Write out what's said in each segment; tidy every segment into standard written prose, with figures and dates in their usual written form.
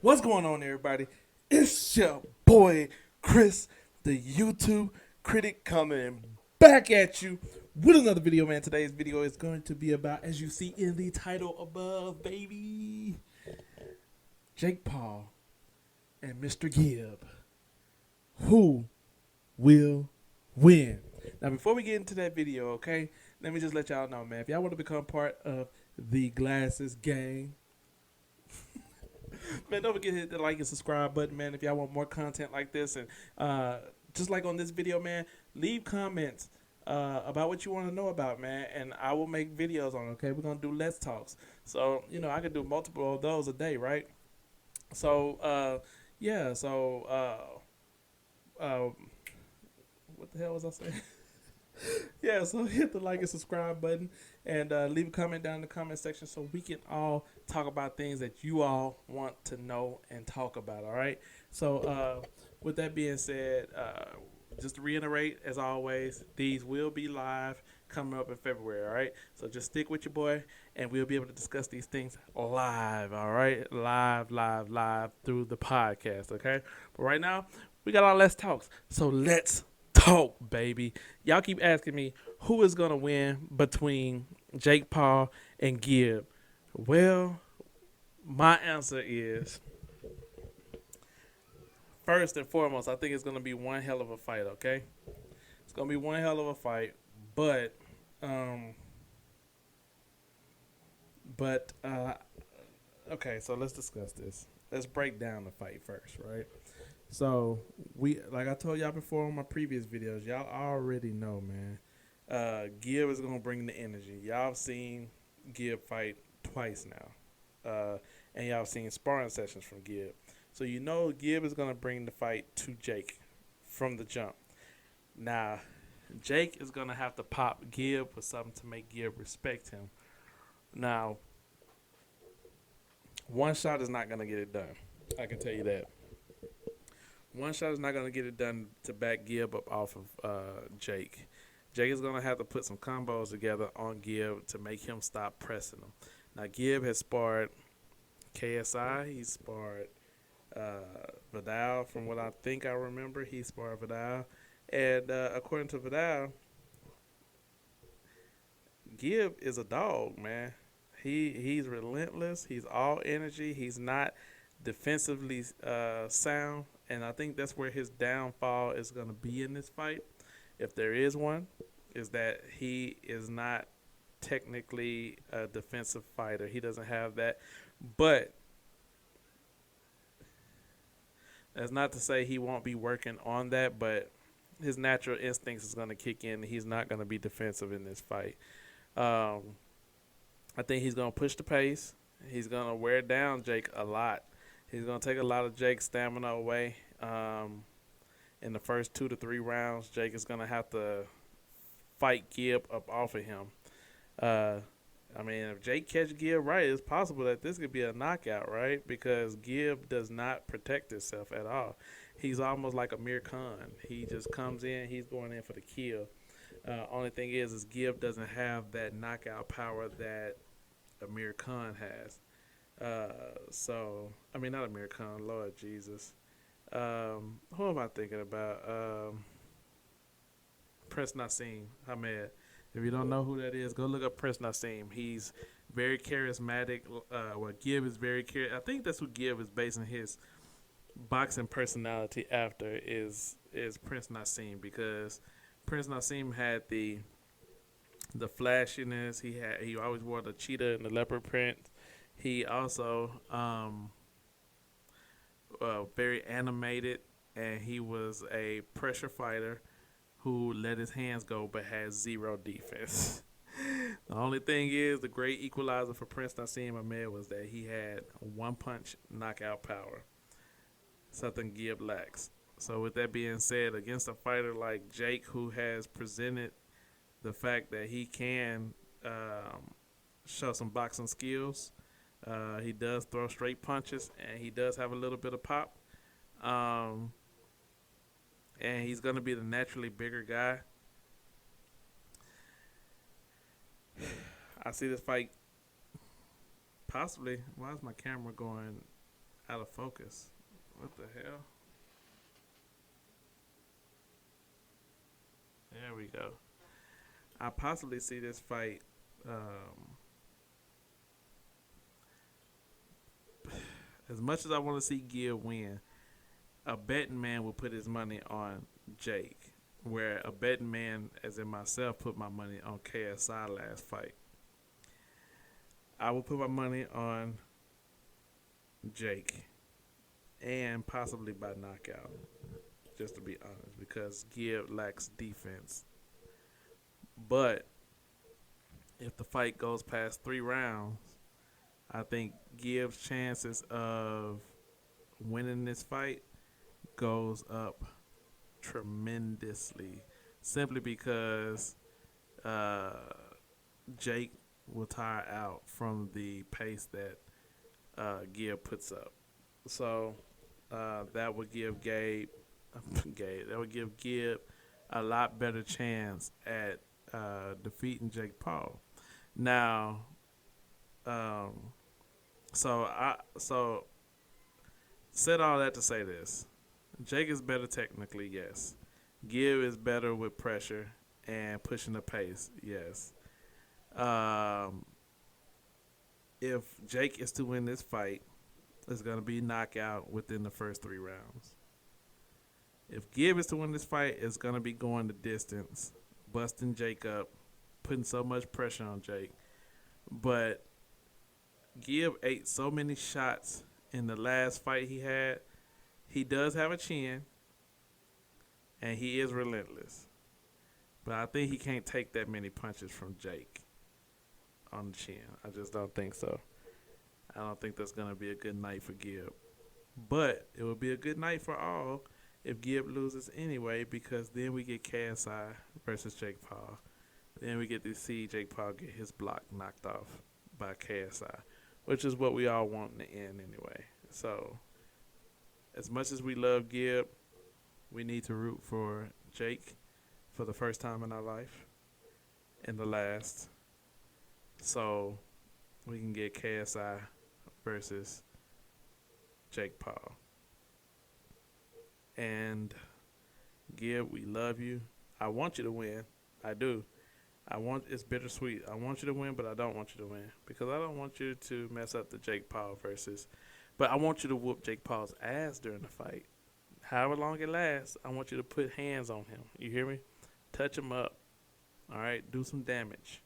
What's going on, everybody? It's your boy Chris, the YouTube Critic, coming back at you with another video, man. Today's video is going to be about, as you see in the title above, baby, Jake Paul and Mr. Gibb. Who will win? Now, before we get into that video, okay, let me just let y'all know, man. If y'all want to become part of the Glasses gang, man, don't forget to hit the like and subscribe button, man. If y'all want more content like this, and just like on this video, man, leave comments about what you want to know about, man, and I will make videos on it. Okay, we're gonna do Let's Talks, so I can do multiple of those a day, right? So yeah, so what the hell was I saying? Yeah, so hit the like and subscribe button and leave a comment down in the comment section so we can all talk about things that you all want to know and talk about, all right? So with that being said, just to reiterate, as always, these will be live coming up in February, all right? So just stick with your boy, and we'll be able to discuss these things live, all right? Live through the podcast, okay? But right now, we got our Let's Talks, so let's talk, baby. Y'all keep asking me who is gonna win between Jake Paul and Gibb. Well, my answer is, first and foremost, I think it's gonna be one hell of a fight. Okay, it's gonna be one hell of a fight, but um, okay. So let's discuss this. Let's break down the fight first, right? So like I told y'all before on my previous videos, y'all already know, man. Gibb is gonna bring the energy. Y'all have seen Gibb fight twice now, and y'all have seen sparring sessions from Gibb. So Gibb is gonna bring the fight to Jake from the jump. Now, Jake is gonna have to pop Gibb with something to make Gibb respect him. Now, one shot is not gonna get it done. I can tell you that. One shot is not going to get it done to back Gibb up off of Jake. Jake is going to have to put some combos together on Gibb to make him stop pressing him. Now, Gibb has sparred KSI. He's sparred Vidal. From what I think I remember, he sparred Vidal. And according to Vidal, Gibb is a dog, man. He's relentless. He's all energy. He's not defensively sound. And I think that's where his downfall is going to be in this fight, if there is one, is that he is not technically a defensive fighter. He doesn't have that. But that's not to say he won't be working on that, but his natural instincts is going to kick in. He's not going to be defensive in this fight. I think he's going to push the pace. He's going to wear down Jake a lot. He's going to take a lot of Jake's stamina away. In the first 2 to 3 rounds, Jake is going to have to fight Gibb up off of him. I mean, if Jake catch Gibb right, it's possible that this could be a knockout, right? Because Gibb does not protect himself at all. He's almost like Amir Khan. He just comes in, he's going in for the kill. Only thing is Gibb doesn't have that knockout power that Amir Khan has. I mean, not Amir Khan, Lord Jesus. Who am I thinking about? Prince Nassim Hamed. If you don't know who that is, go look up Prince Nassim. He's very charismatic. Gibb is very I think that's what Gibb is basing his boxing personality after is Prince Nassim, because Prince Nassim had the flashiness. He always wore the cheetah and the leopard print. He also very animated, and he was a pressure fighter who let his hands go but had zero defense. The only thing is, the great equalizer for Prince Nassim Hamed was that he had one-punch knockout power, something Gibb lacks. So with that being said, against a fighter like Jake, who has presented the fact that he can show some boxing skills, he does throw straight punches, and he does have a little bit of pop. And he's going to be the naturally bigger guy. I see this fight possibly. Why is my camera going out of focus. What the hell? There we go. I possibly see this fight. As much as I want to see Gib win, a betting man will put his money on Jake, where a betting man, as in myself, put my money on KSI last fight. I will put my money on Jake, and possibly by knockout, just to be honest, because Gib lacks defense. But if the fight goes past 3 rounds, I think Gib's chances of winning this fight goes up tremendously, simply because Jake will tire out from the pace that Gib puts up. So that would give Gib a lot better chance at defeating Jake Paul. Now, so said all that to say this: Jake is better technically, yes. Gib is better with pressure and pushing the pace, yes. If Jake is to win this fight, it's going to be knockout within the first 3 rounds. If Gib is to win this fight, it's going to be going the distance, busting Jake up, putting so much pressure on Jake. But Gib ate so many shots in the last fight he had. He does have a chin, and he is relentless. But I think he can't take that many punches from Jake on the chin. I just don't think so. I don't think that's going to be a good night for Gib. But it will be a good night for all if Gib loses anyway, because then we get KSI versus Jake Paul. Then we get to see Jake Paul get his block knocked off by KSI, which is what we all want in the end anyway. So, as much as we love Gib, we need to root for Jake for the first time in our life, and the last, so we can get KSI versus Jake Paul. And Gib, we love you. I want you to win. I do. It's bittersweet. I want you to win, but I don't want you to win, because I don't want you to mess up the Jake Paul versus. But I want you to whoop Jake Paul's ass during the fight. However long it lasts, I want you to put hands on him. You hear me? Touch him up. All right? Do some damage.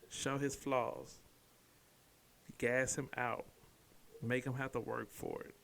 Show his flaws. Gas him out. Make him have to work for it.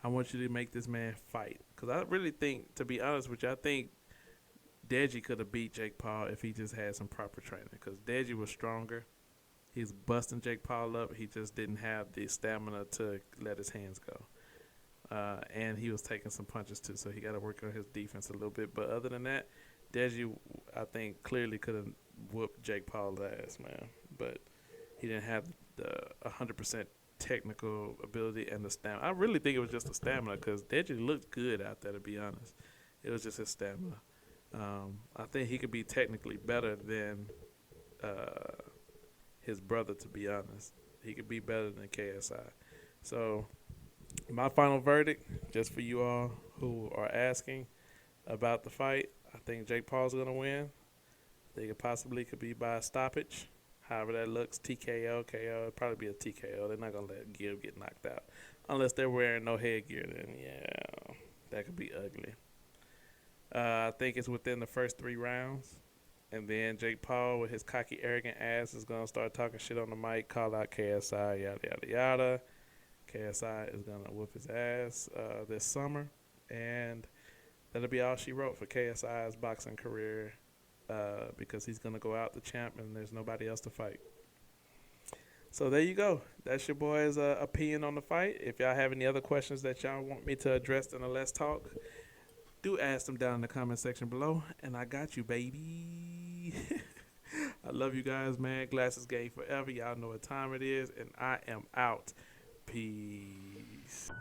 I want you to make this man fight. Because I really think, to be honest with you, I think Deji could have beat Jake Paul if he just had some proper training. Because Deji was stronger. He's busting Jake Paul up. He just didn't have the stamina to let his hands go. And he was taking some punches too, so he got to work on his defense a little bit. But other than that, Deji, I think, clearly could have whooped Jake Paul's ass, man. But he didn't have the 100% technical ability and the stamina. I really think it was just the stamina, because Deji looked good out there, to be honest. It was just his stamina. I think he could be technically better than his brother, to be honest. He could be better than KSI. So my final verdict, just for you all who are asking about the fight, I think Jake Paul's going to win. I think it possibly could be by a stoppage. However that looks, TKO, KO, it'll probably be a TKO. They're not going to let Gib get knocked out. Unless they're wearing no headgear, then yeah, that could be ugly. I think it's within the first 3 rounds. And then Jake Paul, with his cocky, arrogant ass, is going to start talking shit on the mic, call out KSI, yada, yada, yada. KSI is going to whoop his ass this summer. And that'll be all she wrote for KSI's boxing career, because he's going to go out the champ and there's nobody else to fight. So there you go. That's your boy's opinion on the fight. If y'all have any other questions that y'all want me to address in the Let's Talk, do ask them down in the comment section below, and I got you, baby. I love you guys, man. Glasses game forever. Y'all know what time it is, and I am out. Peace.